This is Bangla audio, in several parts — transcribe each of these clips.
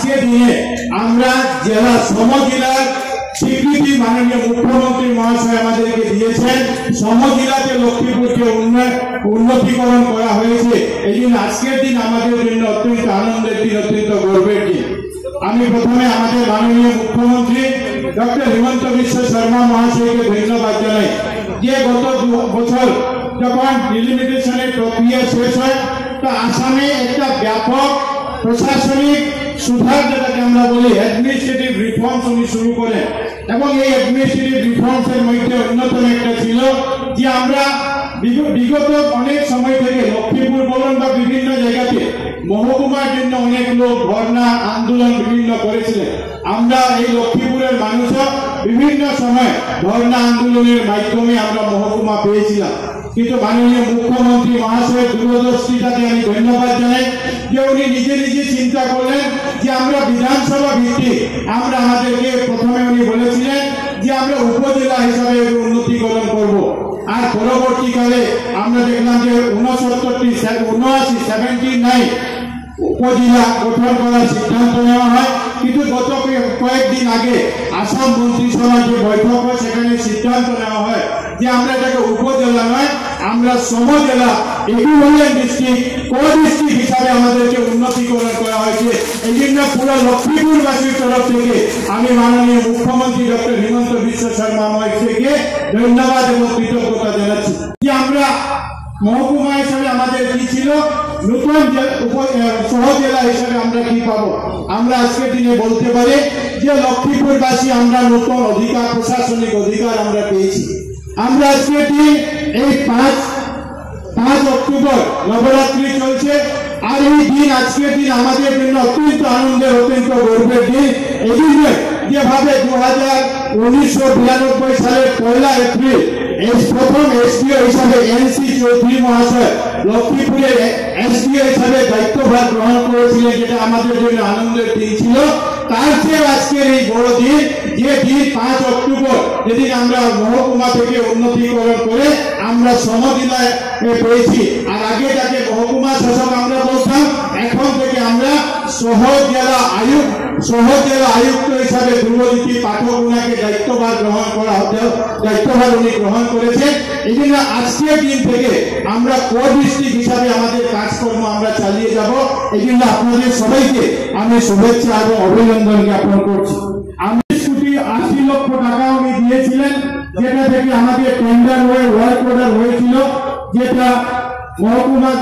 আজকে দিনে আমরা জেলা সমজেলার স্বীকৃতি মাননীয় মুখ্যমন্ত্রী মহাশয় আমাদেরকে দিয়েছেন। সমজেলাতে লক্ষ্মীপুরকে উন্নতিকরণ করা হয়েছে। এই জন্য আজকের দিন আমাদের জন্য অত্যন্ত আনন্দের দিন, অত্যন্ত গর্বের দিন। আমি প্রথমে আমাদের মাননীয় মুখ্যমন্ত্রী ডক্টর হিমন্ত বিশ্ব শর্মা মহাশয়কে ধন্যবাদ জানাই যে গত বছর যখন ডিলিমিটেশনের প্রক্রিয়া শেষ হয় তো আসামে একটা ব্যাপক প্রশাসনিক সুধার যেটাকে আমরা বলি অ্যাডমিনিস্ট্রেটিভ রিফর্মস উনি শুরু করেন এবং এই অ্যাডমিনিস্ট্রেটিভ রিফর্মস এর মধ্যে অন্যতম একটা ছিল যে আমরা বিগত অনেক সময় থেকে লক্ষ্মীপুর বলুন বা বিভিন্ন জায়গাতে মহকুমার জন্য অনেক লোক ধর্ণা আন্দোলন বিভিন্ন করেছিলেন। আমরা এই লক্ষ্মীপুরের মানুষও বিভিন্ন সময় ধর্ণা আন্দোলনের মাধ্যমে আমরা মহকুমা পেয়েছিলাম, কিন্তু মাননীয় মুখ্যমন্ত্রী মহাশয়ের দূরদর্শিতাকে আমি ধন্যবাদ জানাই যে উনি নিজে নিজে চিন্তা করলেন যে আমরা বিধানসভা ভিত্তিক আমরা আমাদেরকে প্রথমে উনি বলেছিলেন যে আমরা উপজেলা হিসাবে উন্নতিকরণ করব। আর পরবর্তীকালে আমরা দেখলাম যে 79 উপজেলা গঠন করার সিদ্ধান্ত নেওয়া হয়, কিন্তু গত কয়েকদিন আগে আসাম মন্ত্রিসভার যে বৈঠক হয় সেখানে সিদ্ধান্ত নেওয়া হয় যে আমরা এটাকে উপজেলা নয় আমরা সমজেলা ইকুইভ্যালেন্ট ডিস্ট্রিক্ট ডিস্ট্রিক্ট হিসাবে আমাদেরকে উন্নতিকরণ করা হয়েছে। এই জন্য পুরো লক্ষ্মীপুরবাসীর তরফ থেকে আমি মাননীয় মুখ্যমন্ত্রী ডক্টর হিমন্ত বিশ্ব শর্মা মহাশয়কে ধন্যবাদ এবং কৃতজ্ঞতা জানাচ্ছি যে আমরা মহকুমা হিসাবে আমাদের কি ছিল, নতুন সহজেলা হিসাবে আমরা কি পাবো। আমরা আজকের দিনে বলতে পারি যে লক্ষ্মীপুরবাসী আমরা নতুন অধিকার, প্রশাসনিক অধিকার আমরা পেয়েছি। আমরা আজকের দিন এই 5 অক্টোবর নবরাত্রি চলছে, আর এই দিন আজকের দিন আমাদের জন্য অত্যন্ত আনন্দের, অত্যন্ত গর্বের দিন। এই জন্য যেভাবে 1992 সালের 1 এপ্রিল প্রথম এসডিও হিসাবে এনসি চৌধুরী মহাশয় লক্ষ্মীপুরের এসডিও হিসাবে দায়িত্বভার গ্রহণ করেছিলেন, যেটা আমাদের জন্য আনন্দের দিন ছিল। তার চেয়ে আজকের এই বড় দিন যে দিন 5 অক্টোবর, যেদিন আমরা মহকুমা থেকে উন্নতিকরণ করে আমরা সমজেলায় পেয়েছি। আর আগে যাকে মহকুমা শাসক আমরা বলতাম, এখন থেকে আমরা সহজেলা আয়ুক্ত হিসাবে ধ্রুবজ্যোতি পাঠক উনাকে দায়িত্বভার উনি গ্রহণ করেছেন। এই জন্য আজকের দিন থেকে আমরা ডিস্ট্রিক্ট হিসাবে আমাদের কাজকর্ম আমরা চালিয়ে যাব। এই জন্য আপনাদের সবাইকে আমি শুভেচ্ছা এবং অভিনন্দন জ্ঞাপন করছি। আমি 80 লক্ষ টাকা উনি দিয়েছিলেন, যেটা থেকে আমাদের টেন্ডার হয়ে ওয়ার্ক অর্ডার হয়েছিল, যেটা মহকুমা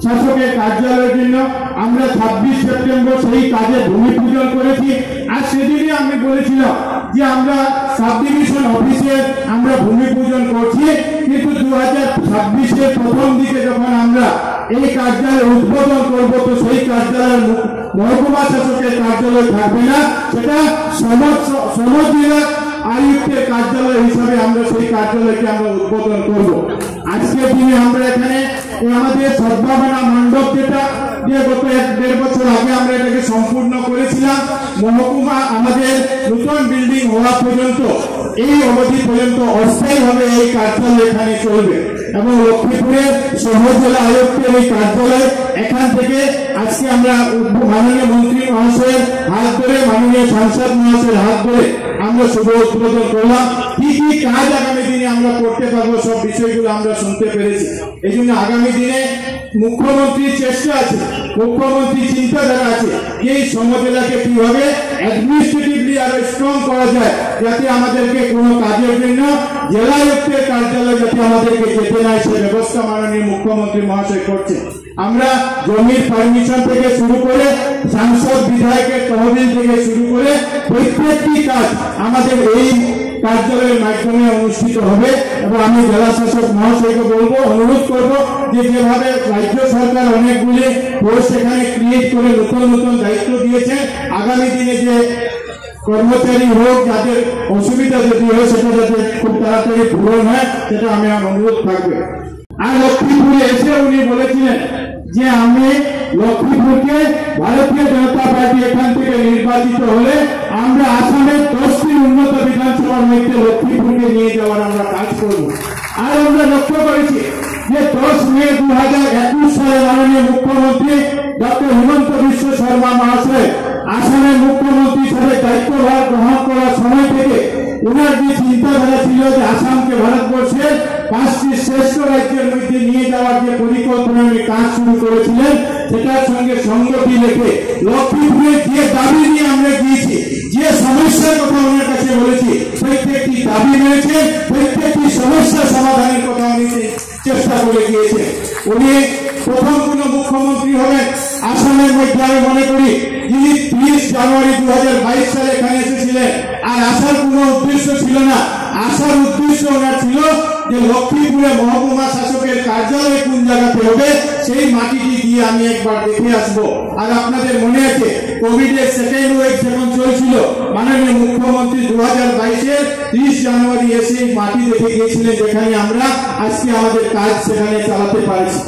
শাসকের কার্যালয়ের জন্য। আমরা 26 সেপ্টেম্বর সেই কাজে ভূমি পূজন করেছি। আর সেদিনই আমি বলেছিলাম যে আমরা সাব ডিভিশন অফিসে আমরা ভূমি পূজন করছি, কিন্তু 2026-এর প্রথম দিকে যখন আমরা এই কার্যালয় উদ্বোধন করব তো সেই কার্যালয়ের মহকুমা শাসকের কার্যালয় থাকবে না, সেটা সমজেলা আয়ুক্তের কার্যালয় হিসাবে আমরা সেই কার্যালয়কে আমরা উদ্বোধন করব। আজকের দিনে আমরা এখানে আমাদের সদ্ভাবনা মণ্ডপ যেটা গত 1-1.5 বছর আগে আমরা এটাকে সম্পূর্ণ করেছিলাম। মহকুমা আমাদের নতুন বিল্ডিং হওয়া পর্যন্ত এই অবধি পর্যন্ত অস্থায়ীভাবে এই কার্যালয় এখানে চলবে এবং লক্ষ্মীপুরের সহজেলা আয়ুক্তের এই কার্যালয় এখান থেকে আজকে আমরা মাননীয় মন্ত্রী মহাশয়ের হাত ধরে, মাননীয় সাংসদ মহাশয়ের হাত ধরে আমরা শুভ উদ্বোধন করলাম। কি কি কাজ আগামী দিনে আমরা করতে পারবো সব বিষয়গুলো আমরা শুনতে পেরেছি। এই জন্য আগামী দিনে মুখ্যমন্ত্রীর চেষ্টা আছে, মুখ্যমন্ত্রীর চিন্তাধারা আছে এই সমজেলাকে কিভাবে অ্যাডমিনিস্ট্রেটিভলি আরো স্ট্রং করা যায়, যাতে আমাদেরকে কোনো কাজের জন্য জেলা আয়ুক্তের কার্যালয় যাতে আমাদেরকে যেতে না, সে ব্যবস্থা মাননীয় মুখ্যমন্ত্রী মহাশয় করছে। আমরা জমির পারমিশন থেকে শুরু করে সাংসদ বিধায়কের তহবিল থেকে শুরু করে প্রত্যেকটি কাজ আমাদের এই কার্যালয়ের মাধ্যমে অনুষ্ঠিত হবে। এবং আমি জেলা শাসক মহাশয়কে বলবো, অনুরোধ করব যে যেভাবে রাজ্য সরকার অনেকগুলি পোস্ট এখানে ক্রিয়েট করে নতুন নতুন দায়িত্ব দিয়েছে, আগামী দিনে যে কর্মচারী হোক যাদের অসুবিধা যদি হয় সেটা যাতে খুব তাড়াতাড়ি পূরণ হয়, সেটা আমি অনুরোধ থাকবে। আর লক্ষ্মীপুরে এসে উনি বলেছিলেন যে আমি লক্ষ্মীপুরকে ভারতীয় জনতা পার্টি এখান থেকে নির্বাচিত হলে আমরা আসামের 10টি উন্নত বিধানসভার মধ্যে লক্ষ্মীপুরকে নিয়ে যাওয়ার আমরা কাজ করব। আর আমরা লক্ষ্য করেছি যে 10 মে 2021 সালে মাননীয় মুখ্যমন্ত্রী ডক্টর হিমন্ত বিশ্ব শর্মা মহাশয় আসামের মুখ্যমন্ত্রী হিসেবে দায়িত্বভার গ্রহণ করার সময় থেকে ওনার যে চিন্তাধারা ছিল যে আসামকে ভারতবর্ষের 5টি শ্রেষ্ঠ রাজ্যের মধ্যে নিয়ে যাওয়ার যে পরিকল্পনা উনি কাজ শুরু করেছিলেন, সেটার সঙ্গে সঙ্গতি রেখে লক্ষ্মীপুরের যে দাবি নিয়ে আমরা গিয়েছি, যে সমস্যার কথা ওনার কাছে বলেছি, প্রত্যেকটি দাবি রয়েছে, প্রত্যেকটি সমস্যা সমাধানের কথা উনি চেষ্টা করে গিয়েছে। উনি প্রথম কোন মুখ্যমন্ত্রী হবেন আসামের মধ্যে, আমি মনে করি যিনি 30 জানুয়ারি 2022 সালে এখানে এসেছিলেন। আর আসার কোনো উদ্দেশ্য ছিল না, আসার উদ্দেশ্য ওনার ছিল যে লক্ষ্মীপুরে মহকুমা শাসকের কার্যালয় কোন জায়গাতে হবে সেই মাটিটি দিয়ে আমি একবার দেখে আসবো। আর আপনাদের মনে আছে কোভিডের সেকেন্ড ওয়েভ যখন চলছিল, মাননীয় মুখ্যমন্ত্রী 2022-এর 30 জানুয়ারি এসে মাটি দেখে গিয়েছিলেন, যেখানে আমরা আজকে আমাদের কাজ সেখানে চালাতে পারছি।